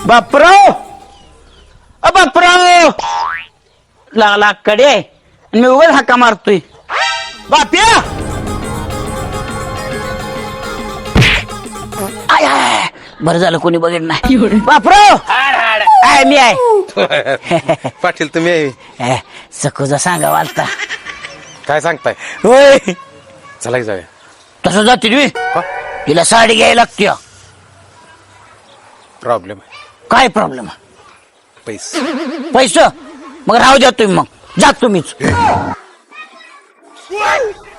बापराव बापराव लागला कडे आणि मी उगाच हाका मारतोय. बाप्या आय आय बरं झालं कोणी बघितलं नाही. बापराव आहे मी आहे. पाटील तुम्ही आहे. सखूचा सांगा वालता काय सांगताय? होय चला की जाऊया. तसं जाते तुम्ही हा? तिला साडी घ्यायला लागते. प्रॉब्लेम आहे. काय प्रॉब्लेम? पैसे पैसे मग राहू द्या तुम्ही. मग जा तुम्हीच.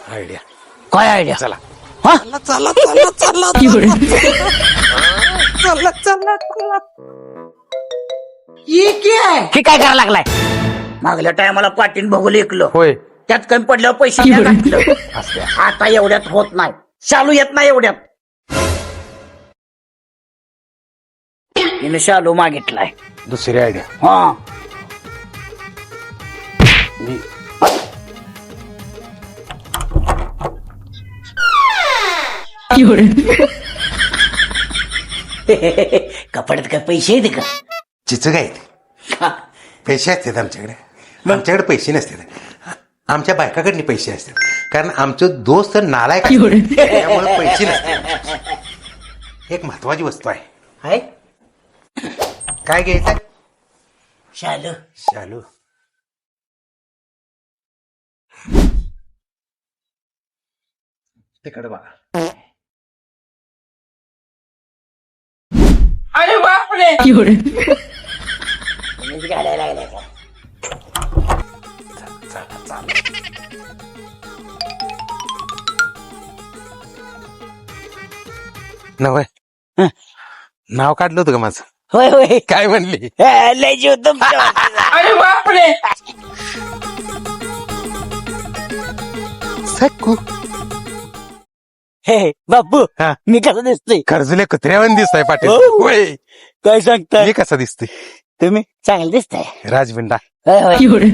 आयडिया. काय आयडिया? चला. हा चला चला चला चला चला चला. हे काय करायला लागलाय? मागल्या टायमाला पाटील बघून ऐकलं होय. त्यात कमी पडल्यावर पैसे द्यायला लागलं. आता एवढ्यात होत नाही. शालू येत नाही एवढ्यात. तिने शालू मागितलाय. दुसरी आयडिया. हा मी कपड्यात काय पैसे आहेत का? चिच काय पैसे असतात आमच्याकडे. आमच्याकडे पैसे नसतात. आमच्या बायकाकडनी पैसे असतात. कारण आमचं दोस्त नालायक असतात. त्यामुळे पैसे नसतात. एक महत्वाची वस्तू आहे. हाय काय घ्यायचं? शालू. शालू. तिकडे बघा. अरे बापरे घालायला लागलाय का? नव्हे हं. नाव काढलं होतं का माझं? होय होय काय म्हणली? लय जीव तुमचा. अरे बापरे सक्कू. हे बापू हा. मी कसं दिसतोय? खर्जुले कुत्र्यावर दिसताय पाटील. हो. होय. काय सांगताय? मी कसा दिसतोय? तुम्ही चांगलं दिसताय. राजबिंडा. होय होय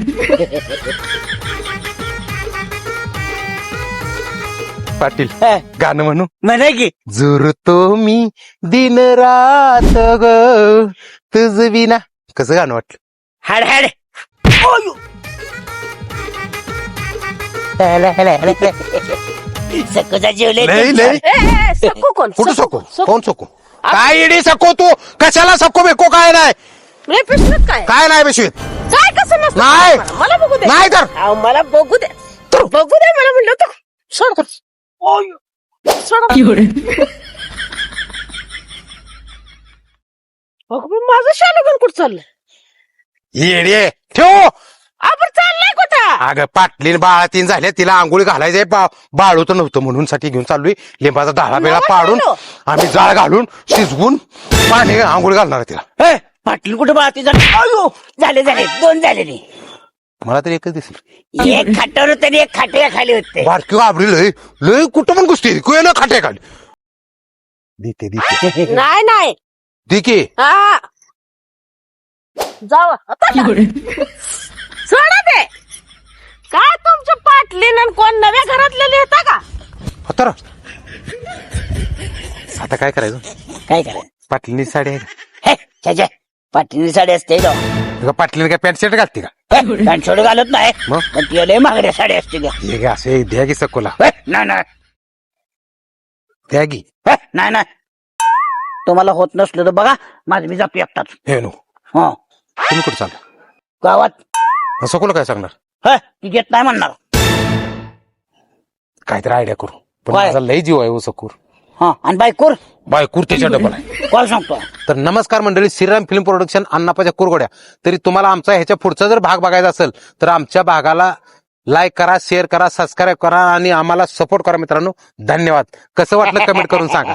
पाटील हा, गाणं म्हणू. म्हणा की. जुरतो मी दिन रात ग तुझ विना. कसं गाणं वाटलं? हाड हाड. सकोचा जेवले लय लय. सकू कोण? कुठं सको? कोण सको? काय इडी सको तू? कशाला सको बेको? काय नाही. रे पिशवीत काय? काय नाही बेशवीत. काय कसं नसतं? नाही. मला बघू दे. नाही तर अहो, मला बघू दे. बघू दे मला म्हणलं तर सोड कर. सोड. बघ माझं शालू घेऊन कुठं चाललंय? येडे ठेव. आपण चाललंय कुठं? अगं पाटलीन बाळा तीन झाल्या. तिला आंघोळी घालायचंय. बाळू तर नव्हतं म्हणून साठी घेऊन चाललोय. लिंबाचा दाळा बेळा पाडून आम्ही जाळ घालून शिजवून पाणी आंघोळी घालणार तिला. पाटील कुठे बाळती झाले झाले 2 झाले नाही. मला तर एकच दिसली. एक खाट्यावर होते आणि एक खाट्या खाली होते. बारकी घाबरी लय लय कुठं पण कुस्ती ना खाट्या खाली. देते देते नाही नाही देके. हा जाऊ आता जा. सोडा दे. काय तुमच्या पाटलीन आणि कोण नव्या घरातले लिहिता का? तर आता काय करायचं? काय करायचं? पाटलीनी साडी आहे हे छे पाटील साडी असते का? का? पाटलीने काय पॅन्ट शर्ट घालते का? पॅन्ट शर्ट घालत नाही. मग? पण ती लय महागड्या साडी असते का? हे घे असे द्या की सकोला. नाही नाही द्या की. नाही नाही तुम्हाला होत नसलं तर बघा माझं मी जातो एकटाच. हे नो हा तुम्ही कुठं चालला? गावात सकोला काय सांगणार? ती घेत नाही म्हणणार. काहीतरी आयडिया करू. पण काय? माझा लय जीव आहे हो सकूर. हा आणि बायकोर बायकूर त्याच्या डबल आहे. काय सांगतो? तर नमस्कार मंडळी. श्रीराम फिल्म प्रोडक्शन अन्नापाच्या कुरगोड्या. तरी तुम्हाला आमचा ह्याच्या पुढचा जर भाग बघायचा असेल तर आमच्या भागाला लाईक करा, शेअर करा, सबस्क्राईब करा आणि आम्हाला सपोर्ट करा मित्रांनो. धन्यवाद. कसं वाटलं कमेंट करून सांगा.